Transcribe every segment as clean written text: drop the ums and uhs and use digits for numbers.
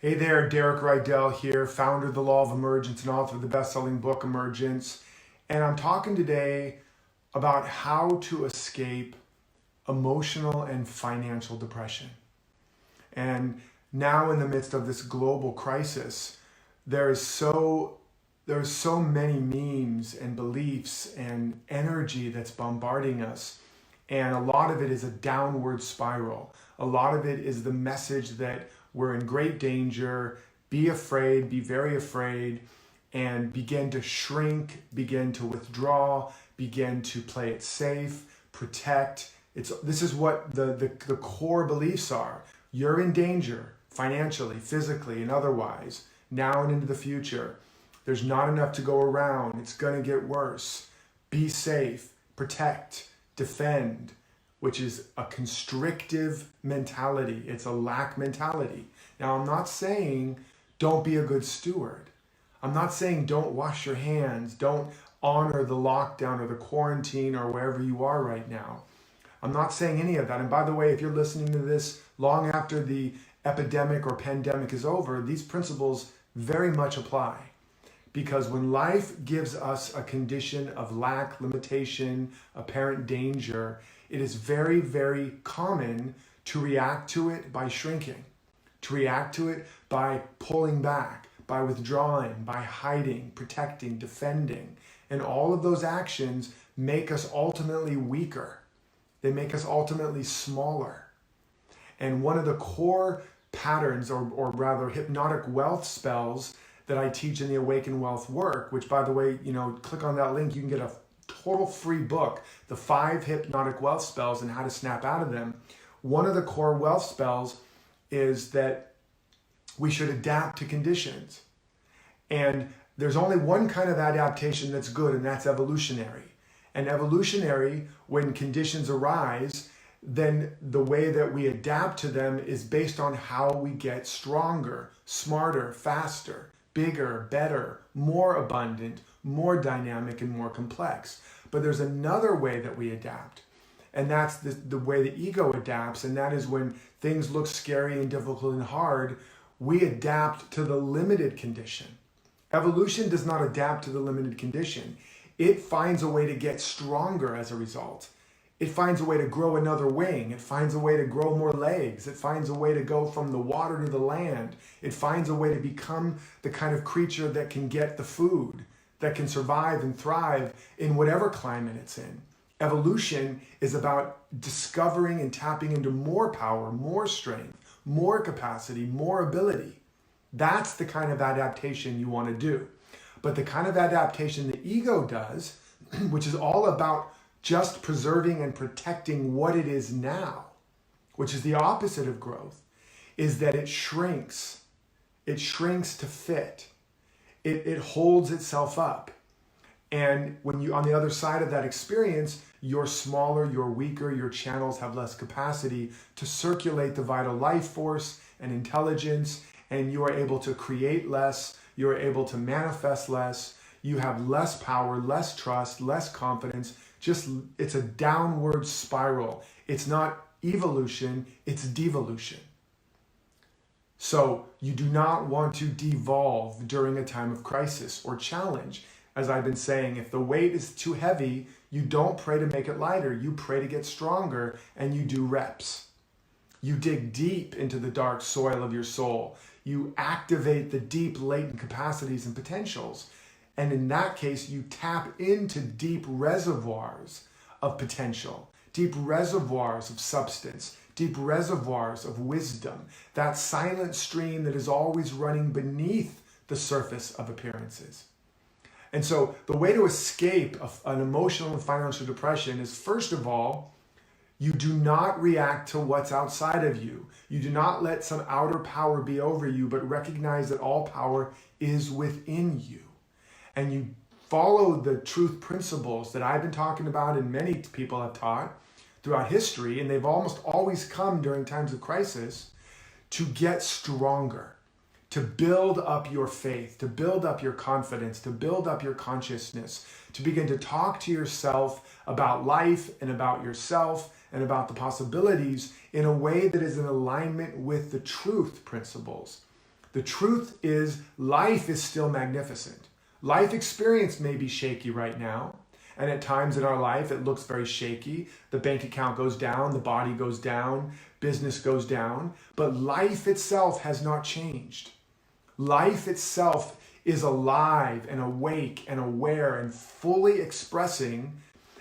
Hey there, Derek Rydall here, founder of the Law of Emergence and author of the best-selling book Emergence. And I'm talking today about how to escape emotional and financial depression. And now in the midst of this global crisis, there's so many memes and beliefs and energy that's bombarding us. And a lot of it is a downward spiral. A lot of it is the message that we're in great danger, be afraid, be very afraid, and begin to shrink, begin to withdraw, begin to play it safe, protect. This is what the core beliefs are. You're in danger, financially, physically, and otherwise, now and into the future. There's not enough to go around. It's going to get worse. Be safe, protect, defend, which is a constrictive mentality. It's a lack mentality. Now, I'm not saying don't be a good steward. I'm not saying don't wash your hands, don't honor the lockdown or the quarantine or wherever you are right now. I'm not saying any of that. And by the way, if you're listening to this long after the epidemic or pandemic is over, these principles very much apply. Because when life gives us a condition of lack, limitation, apparent danger, it is very, very common to react to it by shrinking, to react to it by pulling back, by withdrawing, by hiding, protecting, defending. And all of those actions make us ultimately weaker. They make us ultimately smaller. And one of the core patterns, or rather hypnotic wealth spells that I teach in the Awaken Wealth work, which by the way, click on that link, you can get a total free book, The 5 Hypnotic Wealth Spells and How to Snap Out of Them. One of the core wealth spells is that we should adapt to conditions. And there's only one kind of adaptation that's good, and that's evolutionary. And evolutionary, when conditions arise, then the way that we adapt to them is based on how we get stronger, smarter, faster, bigger, better, more abundant, more dynamic, and more complex. But there's another way that we adapt. And that's the way the ego adapts. And that is when things look scary and difficult and hard, we adapt to the limited condition. Evolution does not adapt to the limited condition. It finds a way to get stronger as a result. It finds a way to grow another wing. It finds a way to grow more legs. It finds a way to go from the water to the land. It finds a way to become the kind of creature that can get the food, that can survive and thrive in whatever climate it's in. Evolution is about discovering and tapping into more power, more strength, more capacity, more ability. That's the kind of adaptation you want to do. But the kind of adaptation the ego does, which is all about just preserving and protecting what it is now, which is the opposite of growth, is that it shrinks. It shrinks to fit. It holds itself up. And when you, on the other side of that experience, you're smaller, you're weaker, your channels have less capacity to circulate the vital life force and intelligence, and you are able to create less, you're able to manifest less, you have less power, less trust, less confidence. It's a downward spiral. It's not evolution, it's devolution. So you do not want to devolve during a time of crisis or challenge. As I've been saying, if the weight is too heavy, you don't pray to make it lighter. You pray to get stronger, and you do reps. You dig deep into the dark soil of your soul. You activate the deep latent capacities and potentials. And in that case, you tap into deep reservoirs of potential, deep reservoirs of substance, deep reservoirs of wisdom, that silent stream that is always running beneath the surface of appearances. And so the way to escape an emotional and financial depression is, first of all, you do not react to what's outside of you. You do not let some outer power be over you, but recognize that all power is within you. And you follow the truth principles that I've been talking about and many people have taught throughout history, and they've almost always come during times of crisis, to get stronger, to build up your faith, to build up your confidence, to build up your consciousness, to begin to talk to yourself about life and about yourself and about the possibilities in a way that is in alignment with the truth principles. The truth is, life is still magnificent. Life experience may be shaky right now. And at times in our life, it looks very shaky. The bank account goes down, the body goes down, business goes down. But life itself has not changed. Life itself is alive and awake and aware and fully expressing,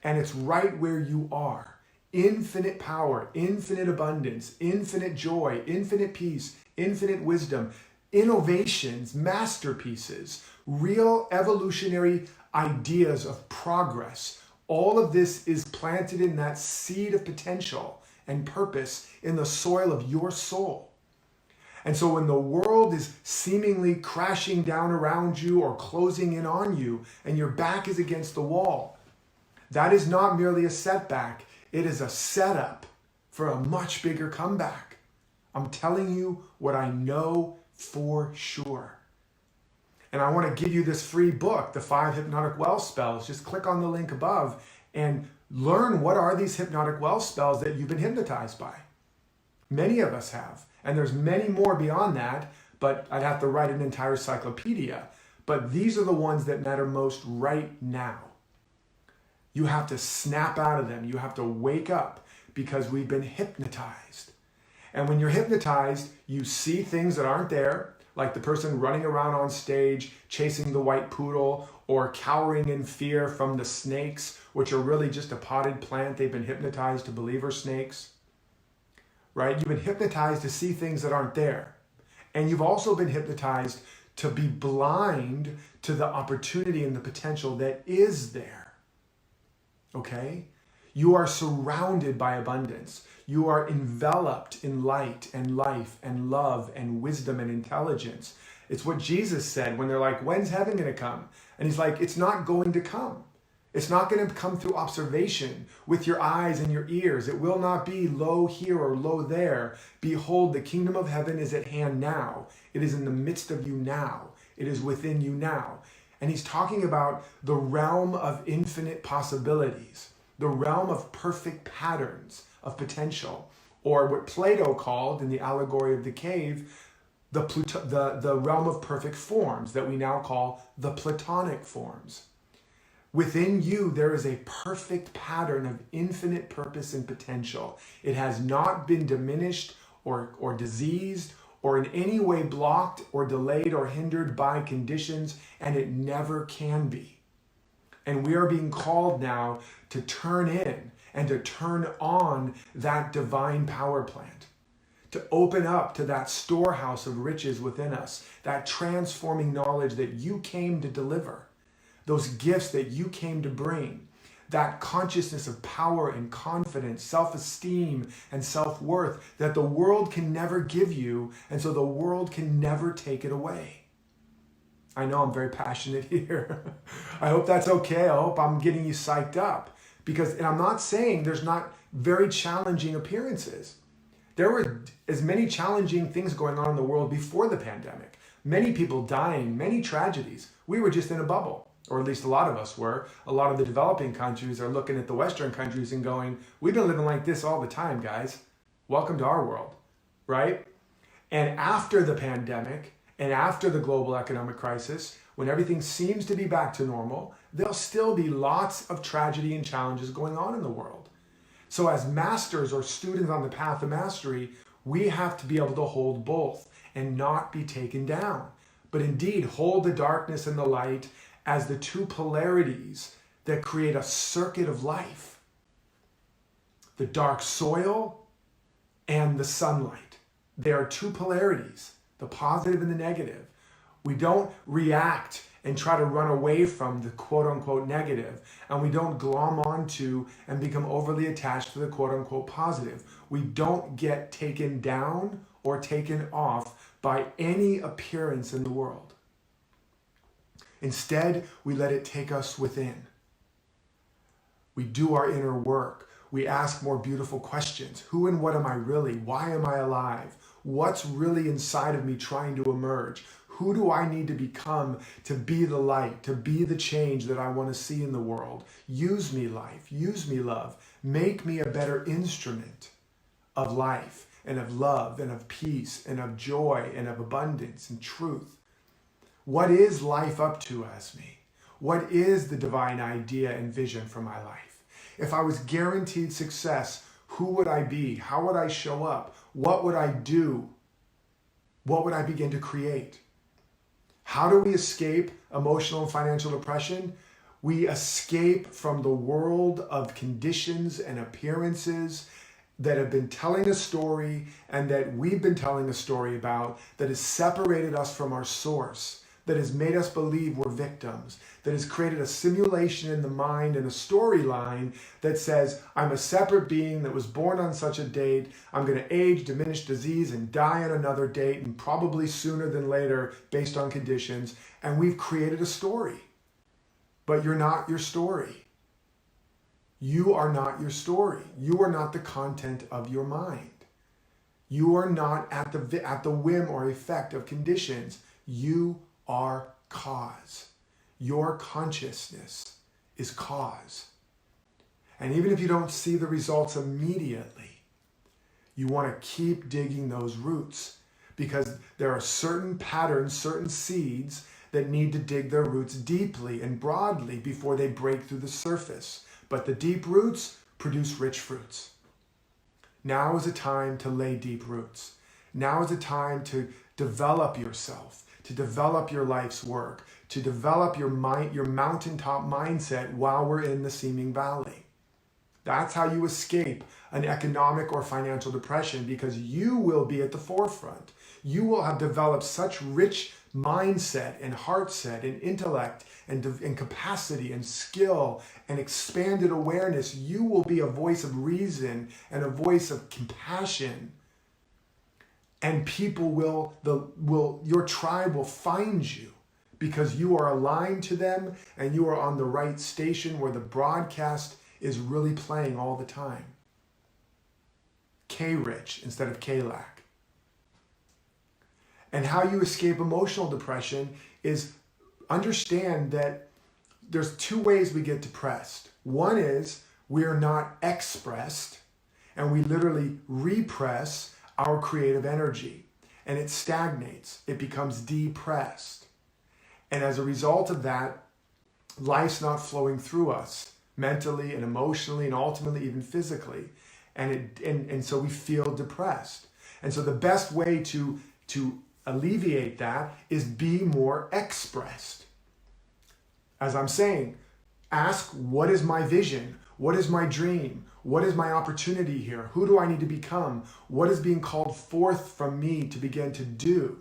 and it's right where you are. Infinite power, infinite abundance, infinite joy, infinite peace, infinite wisdom, innovations, masterpieces, real evolutionary ideas of progress. All of this is planted in that seed of potential and purpose in the soil of your soul. And so when the world is seemingly crashing down around you or closing in on you and your back is against the wall, that is not merely a setback. It is a setup for a much bigger comeback. I'm telling you what I know for sure. And I want to give you this free book, The 5 Hypnotic Well Spells. Just click on the link above and learn what are these hypnotic well spells that you've been hypnotized by. Many of us have. And there's many more beyond that, but I'd have to write an entire encyclopedia. But these are the ones that matter most right now. You have to snap out of them. You have to wake up because we've been hypnotized. And when you're hypnotized, you see things that aren't there, like the person running around on stage, chasing the white poodle, or cowering in fear from the snakes, which are really just a potted plant they've been hypnotized to believe are snakes. Right? You've been hypnotized to see things that aren't there. And you've also been hypnotized to be blind to the opportunity and the potential that is there. Okay? You are surrounded by abundance. You are enveloped in light and life and love and wisdom and intelligence. It's what Jesus said when they're like, when's heaven going to come? And he's like, it's not going to come. It's not going to come through observation with your eyes and your ears. It will not be lo here or lo there. Behold, the kingdom of heaven is at hand now. It is in the midst of you now. It is within you now. And he's talking about the realm of infinite possibilities, the realm of perfect patterns of potential, or what Plato called in the allegory of the cave, the realm of perfect forms that we now call the Platonic forms. Within you, there is a perfect pattern of infinite purpose and potential. It has not been diminished or diseased or in any way blocked or delayed or hindered by conditions, and it never can be. And we are being called now to turn in and to turn on that divine power plant, to open up to that storehouse of riches within us, that transforming knowledge that you came to deliver, those gifts that you came to bring, that consciousness of power and confidence, self-esteem and self-worth that the world can never give you, and so the world can never take it away. I know I'm very passionate here. I hope that's okay. I hope I'm getting you psyched up. And I'm not saying there's not very challenging appearances. There were as many challenging things going on in the world before the pandemic. Many people dying, many tragedies. We were just in a bubble, or at least a lot of us were. A lot of the developing countries are looking at the Western countries and going, we've been living like this all the time, guys. Welcome to our world, right? And after the pandemic, and after the global economic crisis, when everything seems to be back to normal, there'll still be lots of tragedy and challenges going on in the world. So as masters or students on the path of mastery, we have to be able to hold both and not be taken down, but indeed hold the darkness and the light as the two polarities that create a circuit of life. The dark soil and the sunlight. There are two polarities, the positive and the negative. We don't react and try to run away from the quote-unquote negative, and we don't glom onto and become overly attached to the quote-unquote positive. We don't get taken down or taken off by any appearance in the world. Instead, we let it take us within. We do our inner work. We ask more beautiful questions. Who and what am I really? Why am I alive? What's really inside of me trying to emerge? Who do I need to become to be the light, to be the change that I want to see in the world? Use me, life. Use me, love. Make me a better instrument of life. and of love and of peace and of joy and of abundance and truth. What is life up to, ask me? What is the divine idea and vision for my life? If I was guaranteed success, who would I be? How would I show up? What would I do? What would I begin to create? How do we escape emotional and financial depression? We escape from the world of conditions and appearances that have been telling a story and that we've been telling a story about, that has separated us from our source, that has made us believe we're victims, that has created a simulation in the mind and a storyline that says, I'm a separate being that was born on such a date, I'm going to age, diminish disease, and die on another date, and probably sooner than later based on conditions, and we've created a story. But you're not your story. You are not your story. You are not the content of your mind. You are not at the whim or effect of conditions. You are cause. Your consciousness is cause. And even if you don't see the results immediately, you want to keep digging those roots, because there are certain patterns, certain seeds that need to dig their roots deeply and broadly before they break through the surface. But the deep roots produce rich fruits. Now is a time to lay deep roots. Now is a time to develop yourself, to develop your life's work, to develop your mind, your mountaintop mindset while we're in the seeming valley. That's how you escape an economic or financial depression, because you will be at the forefront. You will have developed such rich mindset and heart set and intellect and capacity and skill and expanded awareness. You will be a voice of reason and a voice of compassion. And people your tribe will find you because you are aligned to them and you are on the right station where the broadcast is really playing all the time. K-rich instead of K-lack. And how you escape emotional depression is understand that there's two ways we get depressed. One is we are not expressed and we literally repress our creative energy and it stagnates. It becomes depressed. And as a result of that, life's not flowing through us mentally and emotionally and ultimately even physically. And so we feel depressed. And so the best way to alleviate that is be more expressed. As I'm saying, ask, what is my vision? What is my dream? What is my opportunity here? Who do I need to become? What is being called forth from me to begin to do?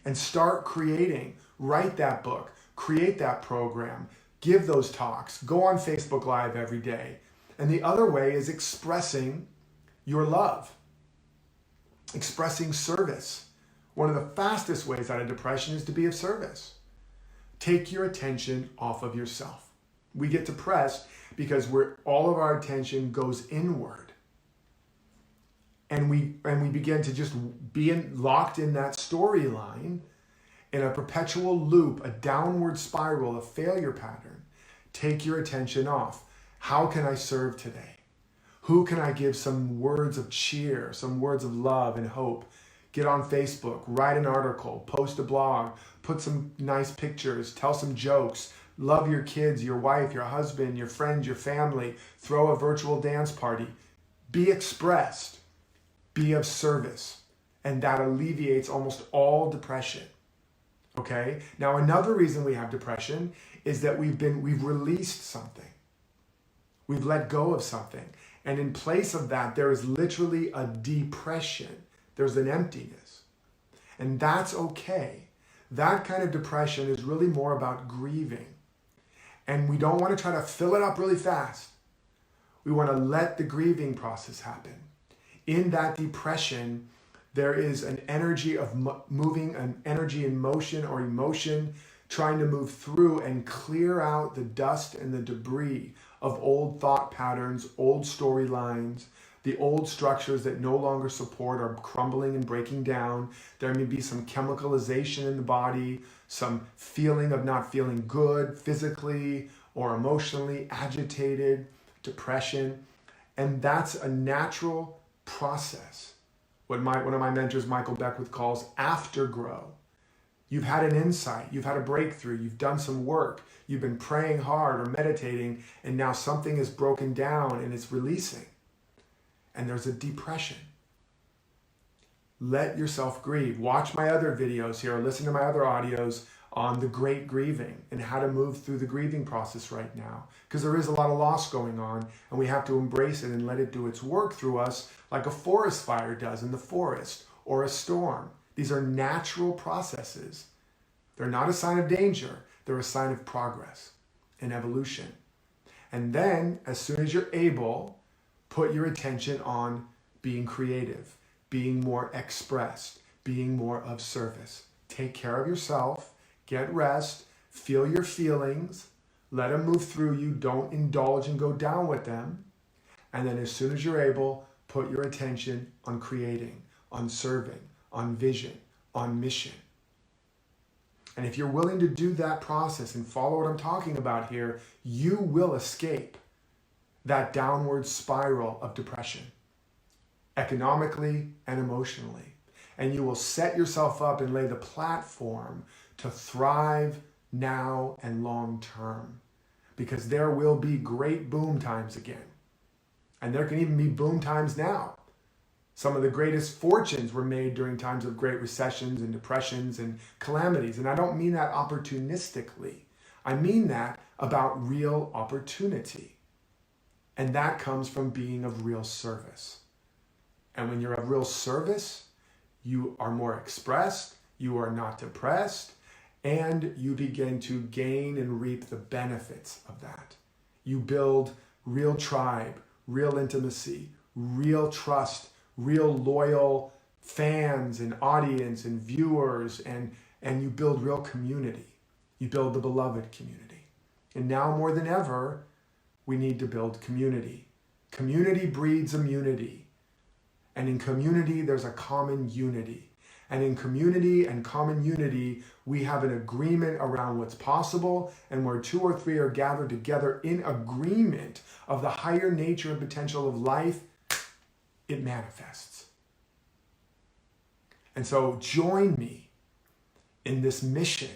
And start creating. Write that book. Create that program. Give those talks. Go on Facebook Live every day. And the other way is expressing your love. Expressing service. One of the fastest ways out of depression is to be of service. Take your attention off of yourself. We get depressed because all of our attention goes inward. And we begin to just be locked in that storyline, in a perpetual loop, a downward spiral, a failure pattern. Take your attention off. How can I serve today? Who can I give some words of cheer, some words of love and hope? Get on Facebook, write an article, post a blog, put some nice pictures, tell some jokes, love your kids, your wife, your husband, your friends, your family, throw a virtual dance party. Be expressed, be of service, and that alleviates almost all depression. Okay? Now another reason we have depression is that we've released something. We've let go of something. And in place of that, there is literally a depression. There's an emptiness. And that's okay. That kind of depression is really more about grieving. And we don't want to try to fill it up really fast. We want to let the grieving process happen. In that depression, there is an energy of moving, an energy in motion or emotion, trying to move through and clear out the dust and the debris of old thought patterns, old storylines, the old structures that no longer support are crumbling and breaking down. There may be some chemicalization in the body, some feeling of not feeling good physically or emotionally, agitated, depression. And that's a natural process. what one of my mentors, Michael Beckwith, calls afterglow. You've had an insight, you've had a breakthrough, you've done some work, you've been praying hard or meditating, and now something is broken down and it's releasing. And there's a depression. Let yourself grieve. Watch my other videos here, or listen to my other audios on the great grieving and how to move through the grieving process right now. Because there is a lot of loss going on, and we have to embrace it and let it do its work through us like a forest fire does in the forest, or a storm. These are natural processes. They're not a sign of danger. They're a sign of progress and evolution. And then, as soon as you're able, put your attention on being creative, being more expressed, being more of service. Take care of yourself, get rest, feel your feelings, let them move through you, don't indulge and go down with them. And then as soon as you're able, put your attention on creating, on serving, on vision, on mission. And if you're willing to do that process and follow what I'm talking about here, you will escape that downward spiral of depression, economically and emotionally. And you will set yourself up and lay the platform to thrive now and long term. Because there will be great boom times again. And there can even be boom times now. Some of the greatest fortunes were made during times of great recessions and depressions and calamities. And I don't mean that opportunistically. I mean that about real opportunity. And that comes from being of real service. And when you're of real service, you are more expressed, you are not depressed, and you begin to gain and reap the benefits of that. You build real tribe, real intimacy, real trust, real loyal fans and audience and viewers, and you build real community. You build the beloved community. And now more than ever, we need to build community. Community breeds immunity. And in community, there's a common unity. And in community and common unity, we have an agreement around what's possible, and where two or three are gathered together in agreement of the higher nature and potential of life, it manifests. And so join me in this mission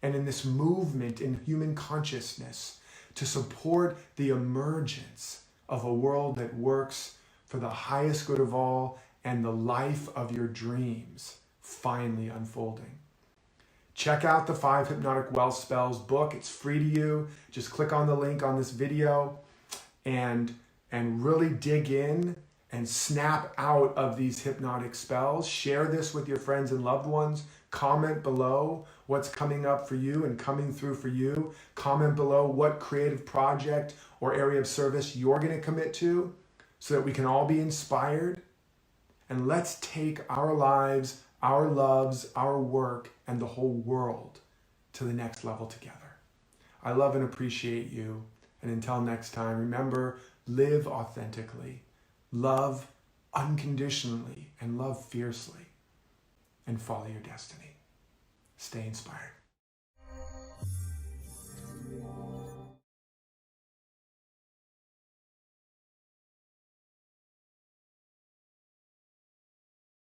and in this movement in human consciousness to support the emergence of a world that works for the highest good of all and the life of your dreams finally unfolding. Check out the 5 Hypnotic Wealth Spells book. It's free to you. Just click on the link on this video and really dig in and snap out of these hypnotic spells. Share this with your friends and loved ones. Comment below what's coming up for you and coming through for you. Comment below what creative project or area of service you're going to commit to so that we can all be inspired. And let's take our lives, our loves, our work, and the whole world to the next level together. I love and appreciate you. And until next time, remember, live authentically, love unconditionally, and love fiercely, and follow your destiny. Stay inspired.